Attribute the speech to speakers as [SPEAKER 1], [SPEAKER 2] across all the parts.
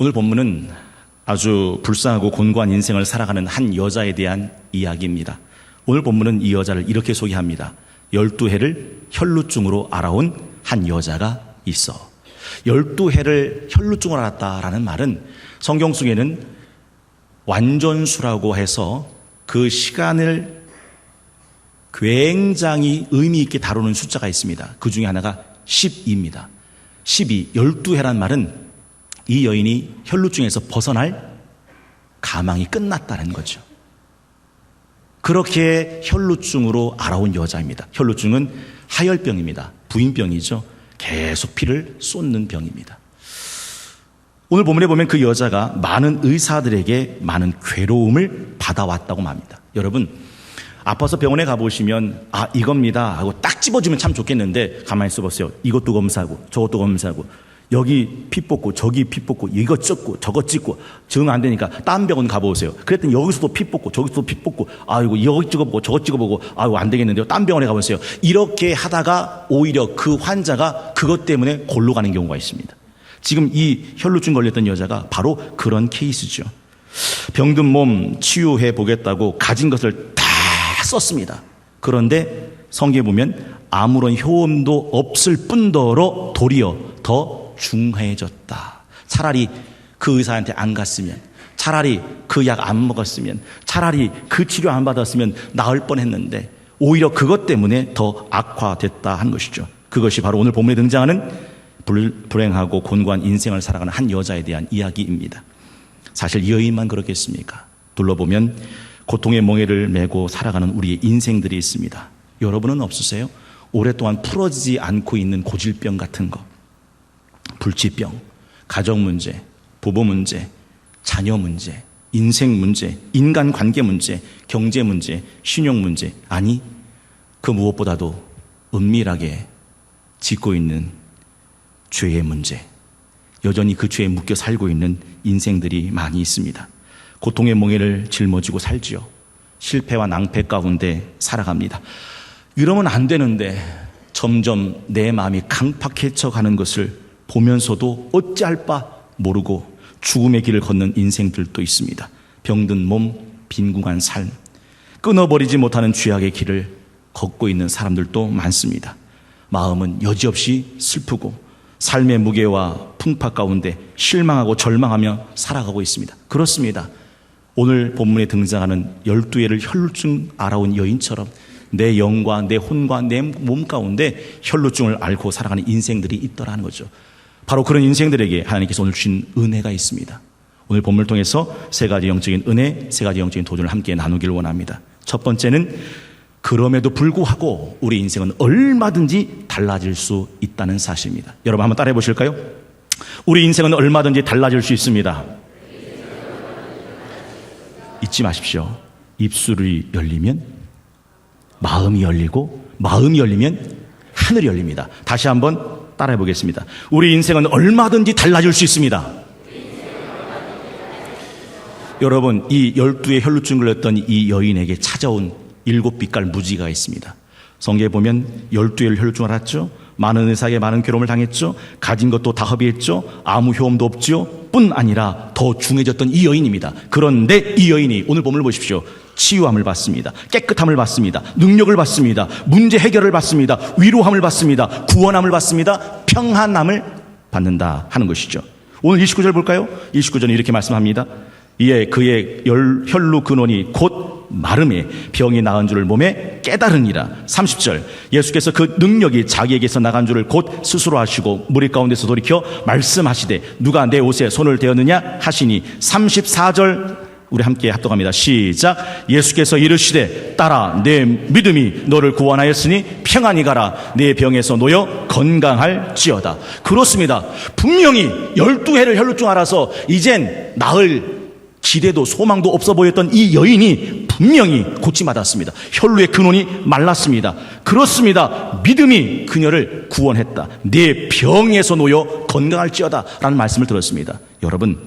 [SPEAKER 1] 오늘 본문은 아주 불쌍하고 곤고한 인생을 살아가는 한 여자에 대한 이야기입니다. 오늘 본문은 이 여자를 이렇게 소개합니다. 12해를 혈루증으로 알아온 한 여자가 있어. 12해를 혈루증으로 알았다라는 말은 성경 속에는 완전수라고 해서 그 시간을 굉장히 의미 있게 다루는 숫자가 있습니다. 그 중에 하나가 12입니다. 12, 12해란 말은 이 여인이 혈루증에서 벗어날 가망이 끝났다는 거죠. 그렇게 혈루증으로 알아온 여자입니다. 혈루증은 하열병입니다. 부인병이죠. 계속 피를 쏟는 병입니다. 오늘 본문에 보면 그 여자가 많은 의사들에게 많은 괴로움을 받아왔다고 말합니다. 여러분, 아파서 병원에 가보시면 이겁니다 하고 딱 집어주면 참 좋겠는데 가만히 있어보세요. 이것도 검사하고 저것도 검사하고 여기 피 뽑고 저기 피 뽑고 이거 찍고 저거 찍고 정 안 되니까 딴 병원 가보세요. 그랬더니 여기서도 피 뽑고 저기서도 피 뽑고 아이고 여기 찍어보고 저거 찍어보고 아이고 안 되겠는데요. 딴 병원에 가보세요. 이렇게 하다가 오히려 그 환자가 그것 때문에 골로 가는 경우가 있습니다. 지금 이 혈루증 걸렸던 여자가 바로 그런 케이스죠. 병든 몸 치유해 보겠다고 가진 것을 다 썼습니다. 그런데 성경에 보면 아무런 효험도 없을 뿐더러 도리어 더 중해졌다. 차라리 그 의사한테 안 갔으면, 차라리 그 약 안 먹었으면, 차라리 그 치료 안 받았으면 나을 뻔했는데 오히려 그것 때문에 더 악화됐다 한 것이죠. 그것이 바로 오늘 본문에 등장하는 불행하고 곤고한 인생을 살아가는 한 여자에 대한 이야기입니다. 사실 이 여인만 그렇겠습니까? 둘러보면 고통의 멍에를 메고 살아가는 우리의 인생들이 있습니다. 여러분은 없으세요? 오랫동안 풀어지지 않고 있는 고질병 같은 거, 불치병, 가정 문제, 부부 문제, 자녀 문제, 인생 문제, 인간관계 문제, 경제 문제, 신용 문제, 아니 그 무엇보다도 은밀하게 짓고 있는 죄의 문제, 여전히 그 죄에 묶여 살고 있는 인생들이 많이 있습니다. 고통의 멍에를 짊어지고 살지요. 실패와 낭패 가운데 살아갑니다. 이러면 안 되는데 점점 내 마음이 강팍해져 가는 것을 보면서도 어찌할 바 모르고 죽음의 길을 걷는 인생들도 있습니다. 병든 몸, 빈궁한 삶, 끊어버리지 못하는 죄악의 길을 걷고 있는 사람들도 많습니다. 마음은 여지없이 슬프고 삶의 무게와 풍파 가운데 실망하고 절망하며 살아가고 있습니다. 그렇습니다. 오늘 본문에 등장하는 12해를 혈루증 알아온 여인처럼 내 영과 내 혼과 내 몸 가운데 혈루증을 앓고 살아가는 인생들이 있더라는 거죠. 바로 그런 인생들에게 하나님께서 오늘 주신 은혜가 있습니다. 오늘 본문을 통해서 세 가지 영적인 은혜, 세 가지 영적인 도전을 함께 나누기를 원합니다. 첫 번째는 그럼에도 불구하고 우리 인생은 얼마든지 달라질 수 있다는 사실입니다. 여러분 한번 따라해 보실까요? 우리 인생은 얼마든지 달라질 수 있습니다. 잊지 마십시오. 입술이 열리면 마음이 열리고 마음이 열리면 하늘이 열립니다. 다시 한번 따라해 보겠습니다. 우리 인생은 얼마든지 달라질 수 있습니다. 여러분, 이 12의 혈루증 걸렸던 이 여인에게 찾아온 7빛깔 무지가 있습니다. 성경에 보면 12해를 혈루증 알았죠. 많은 의사에게 많은 괴로움을 당했죠. 가진 것도 다 허비했죠. 아무 효험도 없죠. 뿐 아니라 더 중해졌던 이 여인입니다. 그런데 이 여인이 오늘 본문을 보십시오. 치유함을 받습니다. 깨끗함을 받습니다. 능력을 받습니다. 문제 해결을 받습니다. 위로함을 받습니다. 구원함을 받습니다. 평안함을 받는다 하는 것이죠. 오늘 29절 볼까요? 29절은 이렇게 말씀합니다. 이에 그의 혈루 근원이 곧 마름에 병이 나은 줄을 몸에 깨달으니라. 30절 예수께서 그 능력이 자기에게서 나간 줄을 곧 스스로 하시고 무리 가운데서 돌이켜 말씀하시되 누가 내 옷에 손을 대었느냐 하시니. 34절 우리 함께 합독합니다. 시작. 예수께서 이르시되 따라 내 믿음이 너를 구원하였으니 평안히 가라. 내 병에서 놓여 건강할지어다. 그렇습니다. 분명히 12해를 혈루증 알아서 이젠 나을 기대도 소망도 없어 보였던 이 여인이 분명히 고침받았습니다. 혈루의 근원이 말랐습니다. 그렇습니다. 믿음이 그녀를 구원했다. 내 병에서 놓여 건강할지어다 라는 말씀을 들었습니다. 여러분,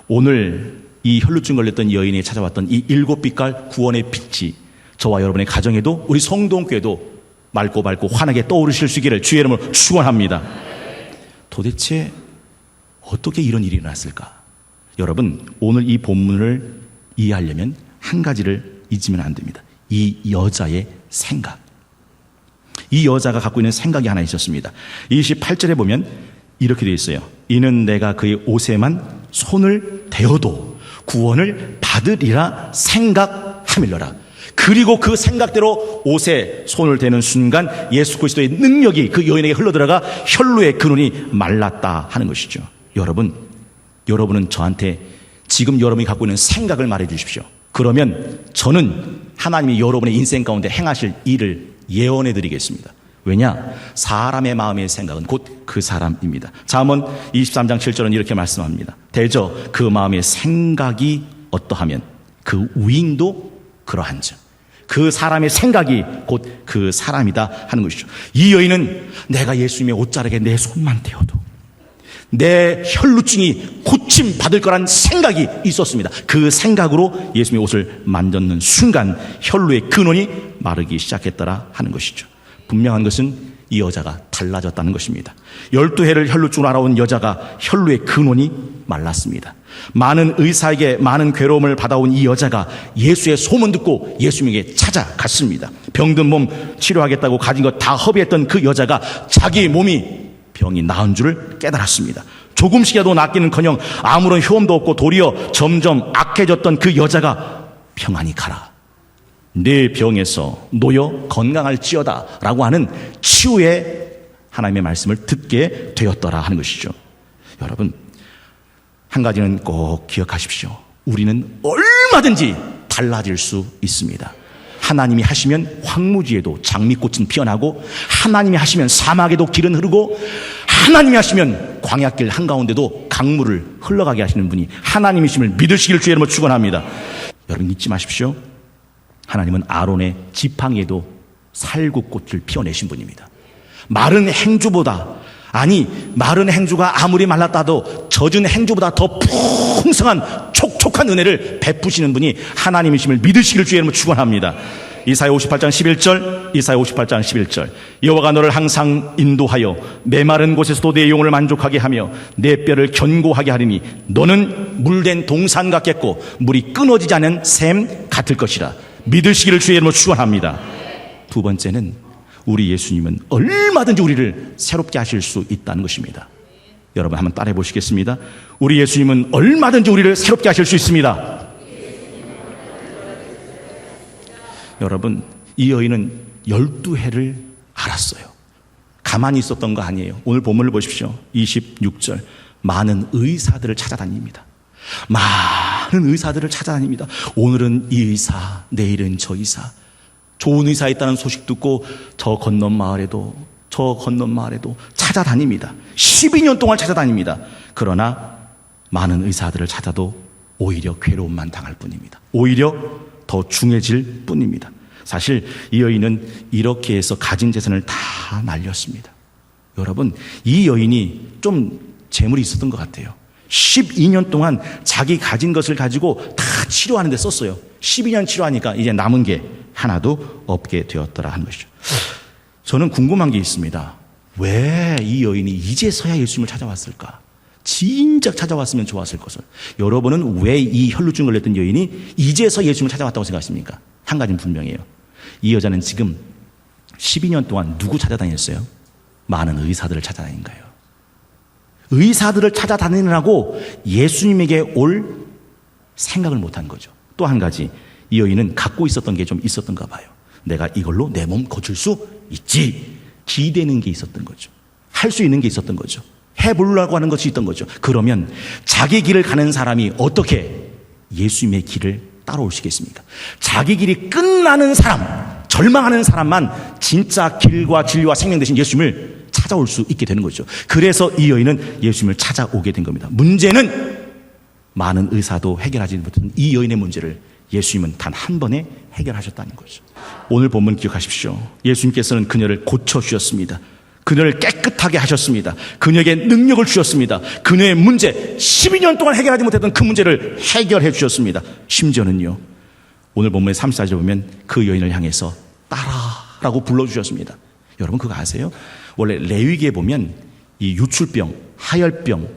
[SPEAKER 1] 오늘 이 혈루증 걸렸던 여인이 찾아왔던 이 7빛깔 구원의 빛이 저와 여러분의 가정에도 우리 성동교회도 맑고 밝고 환하게 떠오르실 수 있기를 주의 이름으로 축원합니다. 도대체 어떻게 이런 일이 일어났을까? 여러분, 오늘 이 본문을 이해하려면 한 가지를 잊으면 안 됩니다. 이 여자의 생각. 이 여자가 갖고 있는 생각이 하나 있었습니다. 28절에 보면 이렇게 되어 있어요. 이는 내가 그의 옷에만 손을 대어도 구원을 받으리라 생각하밀러라. 그리고 그 생각대로 옷에 손을 대는 순간 예수 그리스도의 능력이 그 여인에게 흘러들어가 혈루의 근원이 말랐다 하는 것이죠. 여러분은 저한테 지금 여러분이 갖고 있는 생각을 말해 주십시오. 그러면 저는 하나님이 여러분의 인생 가운데 행하실 일을 예언해 드리겠습니다. 왜냐? 사람의 마음의 생각은 곧 그 사람입니다. 잠언 23장 7절은 이렇게 말씀합니다. 대저 그 마음의 생각이 어떠하면 그 우인도 그러한즉. 그 사람의 생각이 곧 그 사람이다 하는 것이죠. 이 여인은 내가 예수님의 옷자락에 내 손만 대어도 내 혈루증이 고침 받을 거란 생각이 있었습니다. 그 생각으로 예수님의 옷을 만졌는 순간 혈루의 근원이 마르기 시작했더라 하는 것이죠. 분명한 것은 이 여자가 달라졌다는 것입니다. 12해를 혈루증으로 알아온 여자가 혈루의 근원이 말랐습니다. 많은 의사에게 많은 괴로움을 받아온 이 여자가 예수의 소문 듣고 예수님에게 찾아갔습니다. 병든 몸 치료하겠다고 가진 것 다 허비했던 그 여자가 자기 몸이 병이 나은 줄을 깨달았습니다. 조금씩이라도 낫기는커녕 아무런 효험도 없고 도리어 점점 악해졌던 그 여자가 평안히 가라. 내 병에서 놓여 건강할지어다 라고 하는 치유의 하나님의 말씀을 듣게 되었더라 하는 것이죠. 여러분, 한 가지는 꼭 기억하십시오. 우리는 얼마든지 달라질 수 있습니다. 하나님이 하시면 황무지에도 장미꽃은 피어나고, 하나님이 하시면 사막에도 길은 흐르고, 하나님이 하시면 광야길 한가운데도 강물을 흘러가게 하시는 분이 하나님이심을 믿으시길 주의 이름으로 축원합니다. 여러분, 잊지 마십시오. 하나님은 아론의 지팡이에도 살구꽃을 피워내신 분입니다. 마른 행주가 아무리 말랐다도 젖은 행주보다 더 풍성한 촉촉한 은혜를 베푸시는 분이 하나님이심을 믿으시길 주의 이름으로 축원합니다. 이사야 58장 11절 여호와가 너를 항상 인도하여 메마른 곳에서도 내 영혼을 만족하게 하며 내 뼈를 견고하게 하리니 너는 물된 동산 같겠고 물이 끊어지지 않은 샘 같을 것이라. 믿으시기를 주의 이름으로 축원합니다. 두 번째는 우리 예수님은 얼마든지 우리를 새롭게 하실 수 있다는 것입니다. 여러분 한번 따라해 보시겠습니다. 우리 예수님은 얼마든지 우리를 새롭게 하실 수 있습니다. 여러분, 이 여인은 12해를 알았어요. 가만히 있었던 거 아니에요. 오늘 본문을 보십시오. 26절. 많은 의사들을 찾아다닙니다. 많은 의사들을 찾아다닙니다. 오늘은 이 의사, 내일은 저 의사. 좋은 의사 있다는 소식 듣고 저 건넌 마을에도 찾아다닙니다. 12년 동안 찾아다닙니다. 그러나 많은 의사들을 찾아도 오히려 괴로움만 당할 뿐입니다. 오히려 더 중해질 뿐입니다. 사실 이 여인은 이렇게 해서 가진 재산을 다 날렸습니다. 여러분, 이 여인이 좀 재물이 있었던 것 같아요. 12년 동안 자기 가진 것을 가지고 다 치료하는 데 썼어요. 12년 치료하니까 이제 남은 게 하나도 없게 되었더라 하는 것이죠. 저는 궁금한 게 있습니다. 왜 이 여인이 이제서야 예수님을 찾아왔을까? 진작 찾아왔으면 좋았을 것을. 여러분은 왜 이 혈루증을 걸렸던 여인이 이제서 예수님을 찾아왔다고 생각하십니까? 한 가지는 분명해요. 이 여자는 지금 12년 동안 누구 찾아다녔어요? 많은 의사들을 찾아다닌 거예요. 의사들을 찾아다니느라고 예수님에게 올 생각을 못한 거죠. 또 한 가지, 이 여인은 갖고 있었던 게 좀 있었던가 봐요. 내가 이걸로 내 몸 고칠 수 있지. 기대는 게 있었던 거죠. 할 수 있는 게 있었던 거죠. 해보려고 하는 것이 있던 거죠. 그러면 자기 길을 가는 사람이 어떻게 예수님의 길을 따라오시겠습니까? 자기 길이 끝나는 사람, 절망하는 사람만 진짜 길과 진리와 생명 되신 예수님을 찾아올 수 있게 되는 거죠. 그래서 이 여인은 예수님을 찾아오게 된 겁니다. 문제는 많은 의사도 해결하지 못했던 이 여인의 문제를 예수님은 단 한 번에 해결하셨다는 거죠. 오늘 본문 기억하십시오. 예수님께서는 그녀를 고쳐주셨습니다. 그녀를 깨끗하게 하셨습니다. 그녀에게 능력을 주셨습니다. 그녀의 문제, 12년 동안 해결하지 못했던 그 문제를 해결해 주셨습니다. 심지어는요, 오늘 본문의 34절에 보면 그 여인을 향해서 따라라고 불러주셨습니다. 여러분 그거 아세요? 원래 레위기에 보면 이 유출병, 하열병,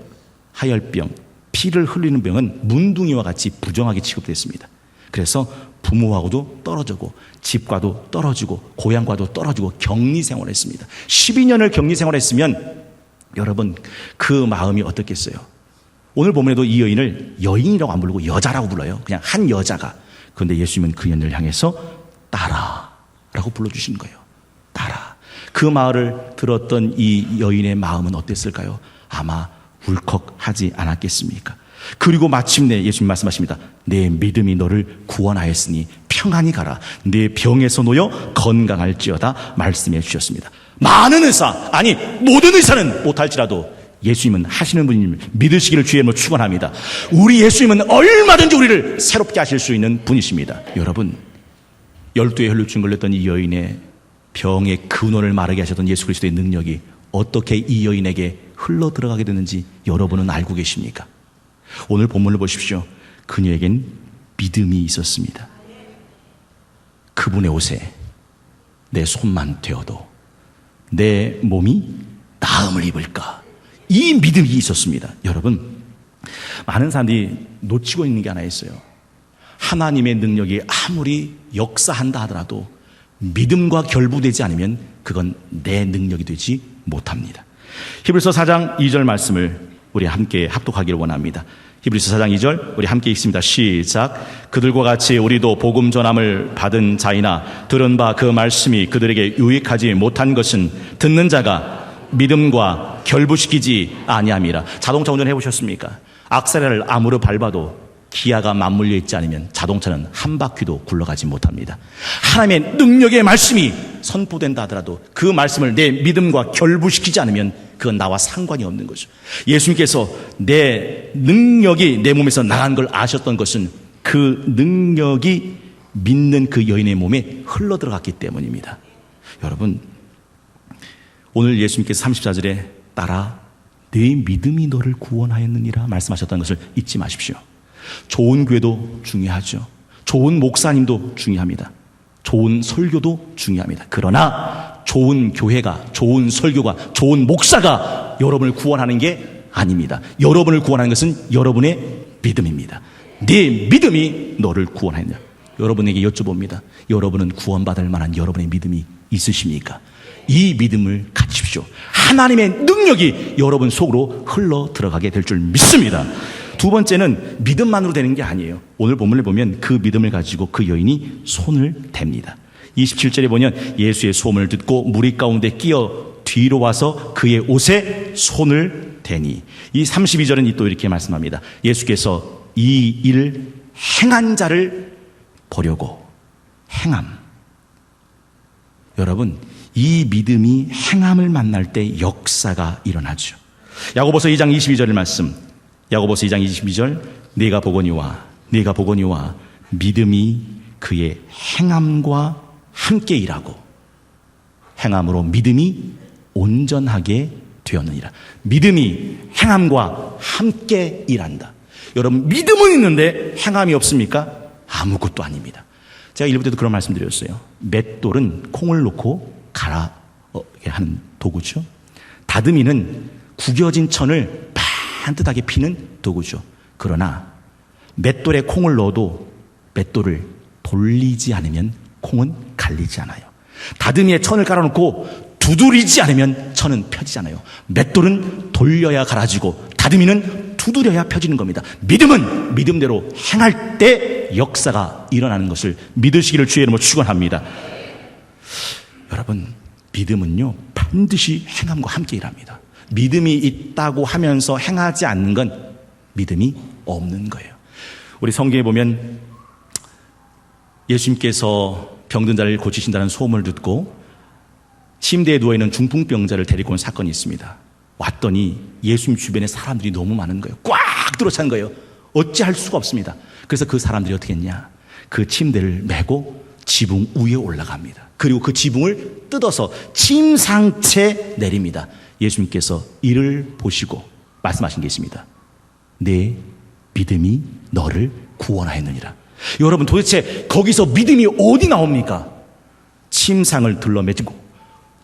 [SPEAKER 1] 피를 흘리는 병은 문둥이와 같이 부정하게 취급됐습니다. 그래서 부모하고도 떨어지고 집과도 떨어지고 고향과도 떨어지고 격리 생활했습니다. 12년을 격리 생활했으면 여러분 그 마음이 어떻겠어요? 오늘 본문에도 이 여인을 여인이라고 안 부르고 여자라고 불러요. 그냥 한 여자가. 그런데 예수님은 그 여인을 향해서 딸아라고 불러주신 거예요. 딸아. 그 말을 들었던 이 여인의 마음은 어땠을까요? 아마 울컥하지 않았겠습니까? 그리고 마침내 예수님 말씀하십니다. 내 믿음이 너를 구원하였으니 평안히 가라. 내 병에서 놓여 건강할지어다 말씀해 주셨습니다. 많은 의사, 아니 모든 의사는 못할지라도 예수님은 하시는 분임을 믿으시기를 주의 이름으로 축원합니다. 우리 예수님은 얼마든지 우리를 새롭게 하실 수 있는 분이십니다. 여러분, 12의 혈루증 걸렸던 이 여인의 병의 근원을 마르게 하셨던 예수 그리스도의 능력이 어떻게 이 여인에게 흘러 들어가게 되는지 여러분은 알고 계십니까? 오늘 본문을 보십시오. 그녀에겐 믿음이 있었습니다. 그분의 옷에 내 손만 대어도 내 몸이 나음을 입을까? 이 믿음이 있었습니다. 여러분, 많은 사람들이 놓치고 있는 게 하나 있어요. 하나님의 능력이 아무리 역사한다 하더라도 믿음과 결부되지 않으면 그건 내 능력이 되지 못합니다. 히브리서 4장 2절 말씀을 우리 함께 합독하기를 원합니다. 히브리서 4장 2절 우리 함께 읽습니다. 시작. 그들과 같이 우리도 복음 전함을 받은 자이나 들은 바 그 말씀이 그들에게 유익하지 못한 것은 듣는 자가 믿음과 결부시키지 아니함이라. 자동차 운전해 보셨습니까? 악셀을 아무리 밟아도 기아가 맞물려 있지 않으면 자동차는 한 바퀴도 굴러가지 못합니다. 하나님의 능력의 말씀이 선포된다 하더라도 그 말씀을 내 믿음과 결부시키지 않으면 그건 나와 상관이 없는 거죠. 예수님께서 내 능력이 내 몸에서 나간 걸 아셨던 것은 그 능력이 믿는 그 여인의 몸에 흘러들어갔기 때문입니다. 여러분, 오늘 예수님께서 34절에 따라 내 믿음이 너를 구원하였느니라 말씀하셨다는 것을 잊지 마십시오. 좋은 교회도 중요하죠. 좋은 목사님도 중요합니다. 좋은 설교도 중요합니다. 그러나 좋은 교회가, 좋은 설교가, 좋은 목사가 여러분을 구원하는 게 아닙니다. 여러분을 구원하는 것은 여러분의 믿음입니다. 네 믿음이 너를 구원하느냐. 여러분에게 여쭤봅니다. 여러분은 구원받을 만한 여러분의 믿음이 있으십니까? 이 믿음을 가지십시오. 하나님의 능력이 여러분 속으로 흘러 들어가게 될 줄 믿습니다. 두 번째는 믿음만으로 되는 게 아니에요. 오늘 본문을 보면 그 믿음을 가지고 그 여인이 손을 댑니다. 27절에 보면 예수의 소문을 듣고 무리 가운데 끼어 뒤로 와서 그의 옷에 손을 대니. 이 32절은 또 이렇게 말씀합니다. 예수께서 이 일을 행한 자를 보려고. 행함. 여러분, 이 믿음이 행함을 만날 때 역사가 일어나죠. 야고보서 2장 22절의 말씀. 야고보서 2장 22절. 네가 보거니와 믿음이 그의 행함과 함께 일하고 행함으로 믿음이 온전하게 되었느니라. 믿음이 행함과 함께 일한다. 여러분, 믿음은 있는데 행함이 없습니까? 아무것도 아닙니다. 제가 일부 때도 그런 말씀 드렸어요. 맷돌은 콩을 놓고 갈아 하는 도구죠. 다듬이는 구겨진 천을 반듯하게 피는 도구죠. 그러나 맷돌에 콩을 넣어도 맷돌을 돌리지 않으면 콩은 갈리지 않아요. 다듬이에 천을 깔아놓고 두드리지 않으면 천은 펴지잖아요. 맷돌은 돌려야 갈아지고 다듬이는 두드려야 펴지는 겁니다. 믿음은 믿음대로 행할 때 역사가 일어나는 것을 믿으시기를 주의 이름으로 축원합니다. 여러분, 믿음은요 반드시 행함과 함께 일합니다. 믿음이 있다고 하면서 행하지 않는 건 믿음이 없는 거예요. 우리 성경에 보면 예수님께서 병든 자를 고치신다는 소문을 듣고 침대에 누워있는 중풍병자를 데리고 온 사건이 있습니다. 왔더니 예수님 주변에 사람들이 너무 많은 거예요. 꽉 들어찬 거예요. 어찌할 수가 없습니다. 그래서 그 사람들이 어떻게 했냐, 그 침대를 메고 지붕 위에 올라갑니다. 그리고 그 지붕을 뜯어서 침상채 내립니다. 예수님께서 이를 보시고 말씀하신 게 있습니다. 내 믿음이 너를 구원하였느니라. 여러분, 도대체 거기서 믿음이 어디 나옵니까? 침상을 둘러매고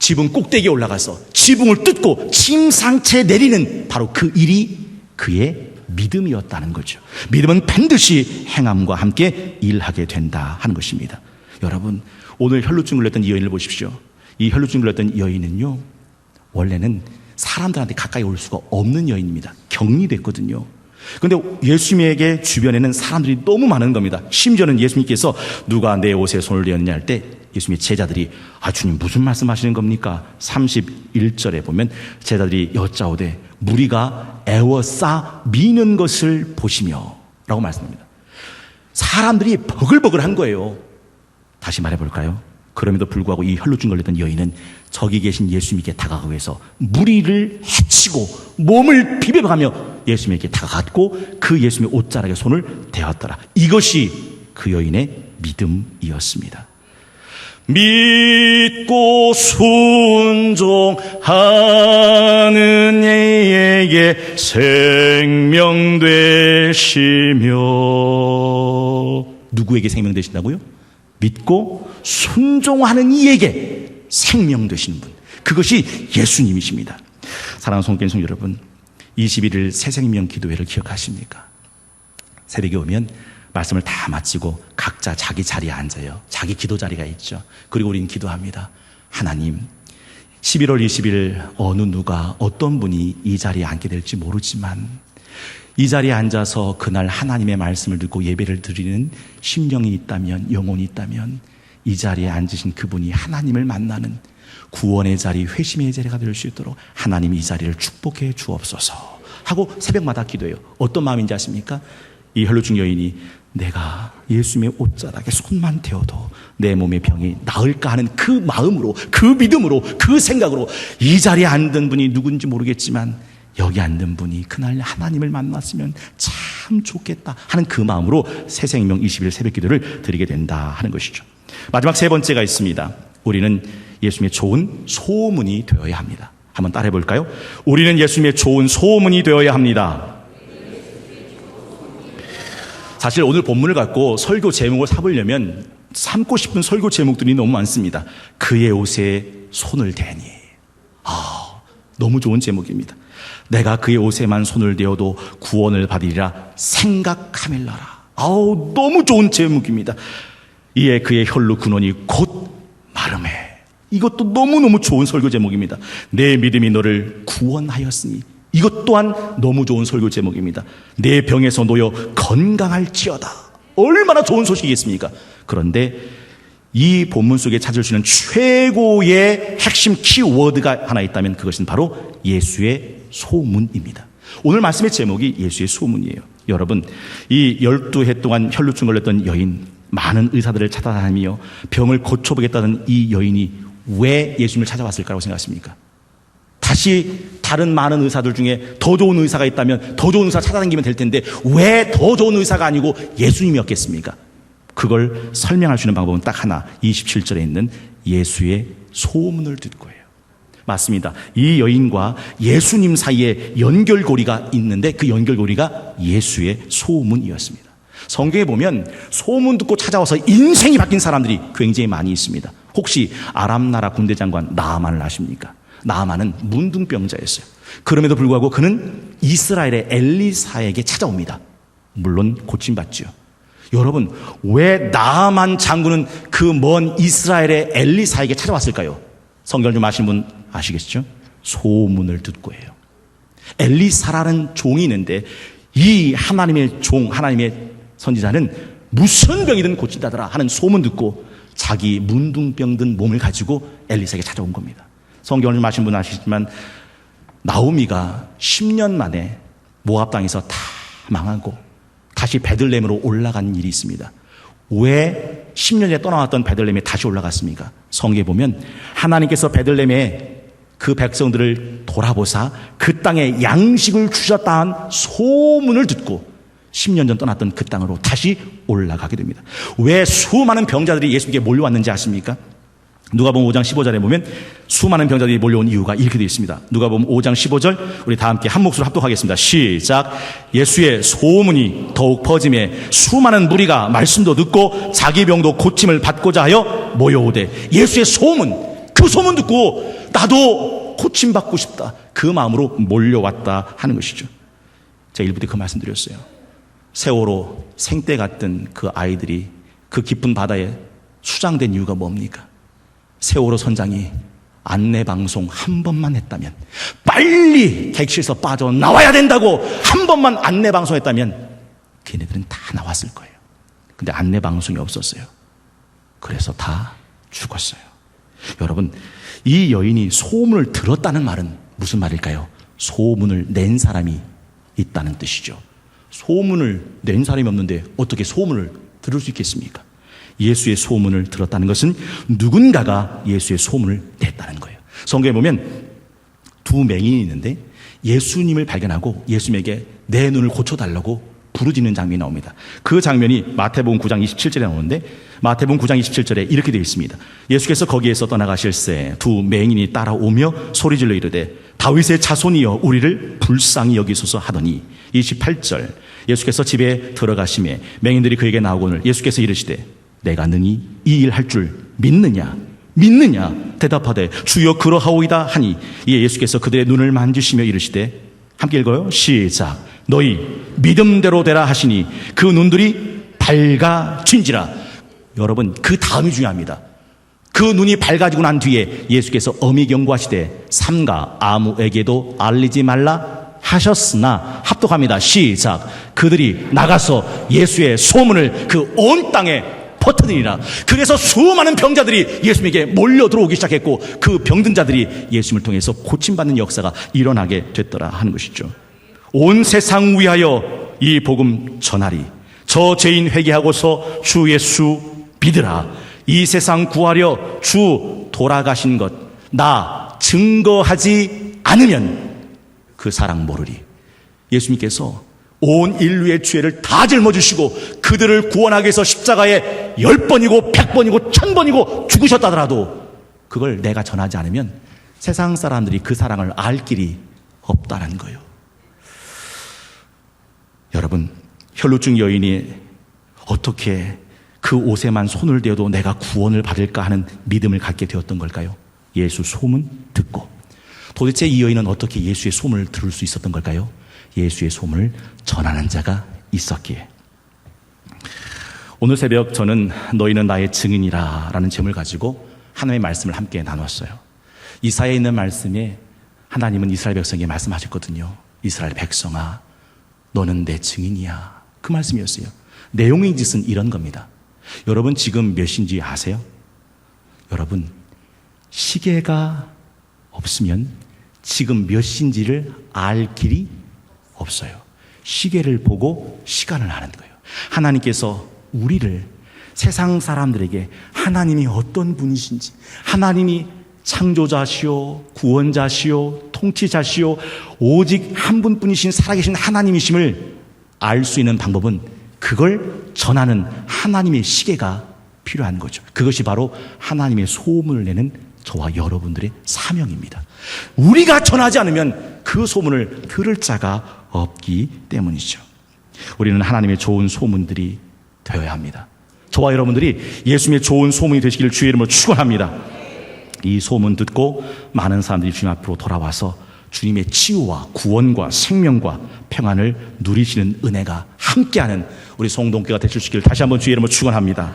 [SPEAKER 1] 지붕 꼭대기에 올라가서 지붕을 뜯고 침상채 내리는 바로 그 일이 그의 믿음이었다는 거죠. 믿음은 반드시 행함과 함께 일하게 된다 하는 것입니다. 여러분, 오늘 혈루증 걸렸던 이 여인을 보십시오. 이 혈루증 걸렸던 여인은요, 원래는 사람들한테 가까이 올 수가 없는 여인입니다. 격리됐거든요. 그런데 예수님에게 주변에는 사람들이 너무 많은 겁니다. 심지어는 예수님께서 누가 내 옷에 손을 대었느냐 할 때 예수님의 제자들이 주님 무슨 말씀하시는 겁니까? 31절에 보면 제자들이 여짜오되 무리가 애워싸 미는 것을 보시며 라고 말씀합니다. 사람들이 버글버글한 거예요. 다시 말해볼까요? 그럼에도 불구하고 이 혈루증 걸렸던 여인은 저기 계신 예수님께 다가가고 해서 무리를 해치고 몸을 비벼가며 예수님에게 다가갔고 그 예수님의 옷자락에 손을 대었더라. 이것이 그 여인의 믿음이었습니다. 믿고 순종하는 이에게 생명 되시며. 누구에게 생명 되신다고요? 믿고 순종하는 이에게 생명 되시는 분, 그것이 예수님이십니다. 사랑하는 성경송 여러분, 21일 새생명 기도회를 기억하십니까? 새벽에 오면 말씀을 다 마치고 각자 자기 자리에 앉아요. 자기 기도 자리가 있죠. 그리고 우리는 기도합니다. 하나님, 11월 20일 어느 누가 어떤 분이 이 자리에 앉게 될지 모르지만 이 자리에 앉아서 그날 하나님의 말씀을 듣고 예배를 드리는 심령이 있다면, 영혼이 있다면 이 자리에 앉으신 그분이 하나님을 만나는 구원의 자리, 회심의 자리가 될 수 있도록 하나님 이 자리를 축복해 주옵소서 하고 새벽마다 기도해요. 어떤 마음인지 아십니까? 이 혈루증 여인이 내가 예수님의 옷자락에 손만 대어도 내 몸의 병이 나을까 하는 그 마음으로, 그 믿음으로, 그 생각으로 이 자리에 앉은 분이 누군지 모르겠지만 여기 앉는 분이 그날 하나님을 만났으면 참 좋겠다 하는 그 마음으로 새생명 20일 새벽기도를 드리게 된다 하는 것이죠. 마지막 세 번째가 있습니다. 우리는 예수님의 좋은 소문이 되어야 합니다. 한번 따라해 볼까요? 우리는 예수님의 좋은 소문이 되어야 합니다. 사실 오늘 본문을 갖고 설교 제목을 삼으려면 삼고 싶은 설교 제목들이 너무 많습니다. 그의 옷에 손을 대니. 너무 좋은 제목입니다. 내가 그의 옷에만 손을 대어도 구원을 받으리라 생각하밀라라. 너무 좋은 제목입니다. 이에 그의 혈루 근원이 곧 마름해. 이것도 너무너무 좋은 설교 제목입니다. 내 믿음이 너를 구원하였으니. 이것 또한 너무 좋은 설교 제목입니다. 내 병에서 놓여 건강할지어다. 얼마나 좋은 소식이겠습니까? 그런데 이 본문 속에 찾을 수 있는 최고의 핵심 키워드가 하나 있다면 그것은 바로 예수의 소문입니다. 오늘 말씀의 제목이 예수의 소문이에요. 여러분, 이 12해 동안 혈루증 걸렸던 여인, 많은 의사들을 찾아다니며 병을 고쳐보겠다는 이 여인이 왜 예수님을 찾아왔을까라고 생각하십니까? 다시 다른 많은 의사들 중에 더 좋은 의사가 있다면 더 좋은 의사 찾아다니면 될 텐데 왜 더 좋은 의사가 아니고 예수님이었겠습니까? 그걸 설명할 수 있는 방법은 딱 하나, 27절에 있는 예수의 소문을 듣고예요. 맞습니다. 이 여인과 예수님 사이에 연결고리가 있는데 그 연결고리가 예수의 소문이었습니다. 성경에 보면 소문 듣고 찾아와서 인생이 바뀐 사람들이 굉장히 많이 있습니다. 혹시 아람 나라 군대 장관 나아만을 아십니까? 나아만은 문둥병자였어요. 그럼에도 불구하고 그는 이스라엘의 엘리사에게 찾아옵니다. 물론 고침받죠. 여러분, 왜 나아만 장군은 그 먼 이스라엘의 엘리사에게 찾아왔을까요? 성경을 좀 아시는 분 아시겠죠? 소문을 듣고예요. 엘리사라는 종이 있는데 이 하나님의 종, 하나님의 선지자는 무슨 병이든 고친다더라 하는 소문 듣고 자기 문둥병 든 몸을 가지고 엘리사에게 찾아온 겁니다. 성경을 좀 아시는 분 아시지만 나오미가 10년 만에 모압 땅에서 다 망하고 다시 베들레헴으로 올라간 일이 있습니다. 왜 10년 전에 떠나왔던 베들레헴에 다시 올라갔습니까? 성경에 보면 하나님께서 베들레헴에 그 백성들을 돌아보사 그 땅에 양식을 주셨다는 소문을 듣고 10년 전 떠났던 그 땅으로 다시 올라가게 됩니다. 왜 수많은 병자들이 예수님께 몰려왔는지 아십니까? 누가복음 5장 15절에 보면 수많은 병자들이 몰려온 이유가 이렇게 되어 있습니다. 누가복음 5장 15절 우리 다 함께 한 목소리로 합독하겠습니다. 시작. 예수의 소문이 더욱 퍼짐에 수많은 무리가 말씀도 듣고 자기 병도 고침을 받고자 하여 모여오되. 예수의 소문, 그 소문 듣고 나도 고침받고 싶다, 그 마음으로 몰려왔다 하는 것이죠. 제가 일부 때 그 말씀드렸어요. 세월호 생때 같던 그 아이들이 그 깊은 바다에 수장된 이유가 뭡니까? 세월호 선장이 안내방송 한 번만 했다면, 빨리 객실에서 빠져나와야 된다고 한 번만 안내방송했다면 걔네들은 다 나왔을 거예요. 근데 안내방송이 없었어요. 그래서 다 죽었어요. 여러분, 이 여인이 소문을 들었다는 말은 무슨 말일까요? 소문을 낸 사람이 있다는 뜻이죠. 소문을 낸 사람이 없는데 어떻게 소문을 들을 수 있겠습니까? 예수의 소문을 들었다는 것은 누군가가 예수의 소문을 냈다는 거예요. 성경에 보면 두 맹인이 있는데 예수님을 발견하고 예수님에게 내 눈을 고쳐달라고 부르짖는 장면이 나옵니다. 그 장면이 마태복음 9장 27절에 나오는데, 마태복음 9장 27절에 이렇게 되어 있습니다. 예수께서 거기에서 떠나가실새 두 맹인이 따라오며 소리질러 이르되 다윗의 자손이여 우리를 불쌍히 여기소서 하더니, 28절 예수께서 집에 들어가시매 맹인들이 그에게 나오거늘 예수께서 이르시되 내가 능히 이 일 할 줄 믿느냐 대답하되 주여 그러하오이다 하니, 이에 예수께서 그들의 눈을 만지시며 이르시되, 함께 읽어요. 시작. 너희 믿음대로 되라 하시니 그 눈들이 밝아진지라. 여러분, 그 다음이 중요합니다. 그 눈이 밝아지고 난 뒤에 예수께서 엄히 경고하시되 삼가 아무에게도 알리지 말라 하셨으나, 합독합니다. 시작. 그들이 나가서 예수의 소문을 그 온 땅에 퍼뜨리니라. 그래서 수많은 병자들이 예수님에게 몰려 들어오기 시작했고, 그 병든 자들이 예수님을 통해서 고침받는 역사가 일어나게 됐더라 하는 것이죠. 온 세상 위하여 이 복음 전하리. 저 죄인 회개하고서 주 예수 믿으라. 이 세상 구하려 주 돌아가신 것 나 증거하지 않으면 그 사랑 모르리. 예수님께서 온 인류의 죄를 다 짊어지시고 그들을 구원하기 위해서 십자가에 10번이고 100번이고 1000번이고 죽으셨다더라도 그걸 내가 전하지 않으면 세상 사람들이 그 사랑을 알 길이 없다는 거예요. 여러분, 혈루증 여인이 어떻게 그 옷에만 손을 대어도 내가 구원을 받을까 하는 믿음을 갖게 되었던 걸까요? 예수 소문 듣고. 도대체 이 여인은 어떻게 예수의 소문을 들을 수 있었던 걸까요? 예수의 소문을 전하는 자가 있었기에. 오늘 새벽 저는 너희는 나의 증인이라 라는 제목을 가지고 하나님의 말씀을 함께 나눴어요. 이사야에 있는 말씀에 하나님은 이스라엘 백성에게 말씀하셨거든요. 이스라엘 백성아, 너는 내 증인이야. 그 말씀이었어요. 내용의 짓은 이런 겁니다. 여러분 지금 몇 시인지 아세요? 여러분, 시계가 없으면 지금 몇 시인지를 알 길이 없어요. 시계를 보고 시간을 아는 거예요. 하나님께서 우리를 세상 사람들에게 하나님이 어떤 분이신지, 하나님이 창조자시오, 구원자시오, 통치자시오, 오직 한 분뿐이신 살아계신 하나님이심을 알 수 있는 방법은 그걸 전하는 하나님의 시계가 필요한 거죠. 그것이 바로 하나님의 소문을 내는 저와 여러분들의 사명입니다. 우리가 전하지 않으면 그 소문을 들을 자가 없기 때문이죠. 우리는 하나님의 좋은 소문들이 되어야 합니다. 저와 여러분들이 예수님의 좋은 소문이 되시기를 주의 이름으로 축원합니다. 이 소문 듣고 많은 사람들이 주님 앞으로 돌아와서 주님의 치유와 구원과 생명과 평안을 누리시는 은혜가 함께하는 우리 성동교가 되실 수 있기를 다시 한번 주의 이름으로 축원합니다.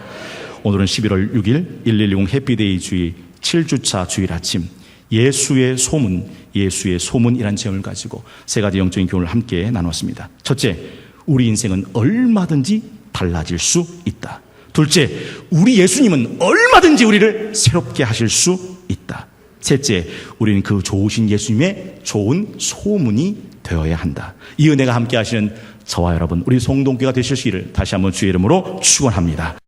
[SPEAKER 1] 오늘은 11월 6일 1120 해피데이 주일 7주차 주일 아침, 예수의 소문이라는 제목을 가지고 세 가지 영적인 교훈을 함께 나눴습니다. 첫째, 우리 인생은 얼마든지 달라질 수 있다. 둘째, 우리 예수님은 얼마든지 우리를 새롭게 하실 수 있다. 셋째, 우리는 그 좋으신 예수님의 좋은 소문이 되어야 한다. 이 은혜가 함께 하시는 저와 여러분, 우리 송동교가 되실 수 있기를 다시 한번 주의 이름으로 축원합니다.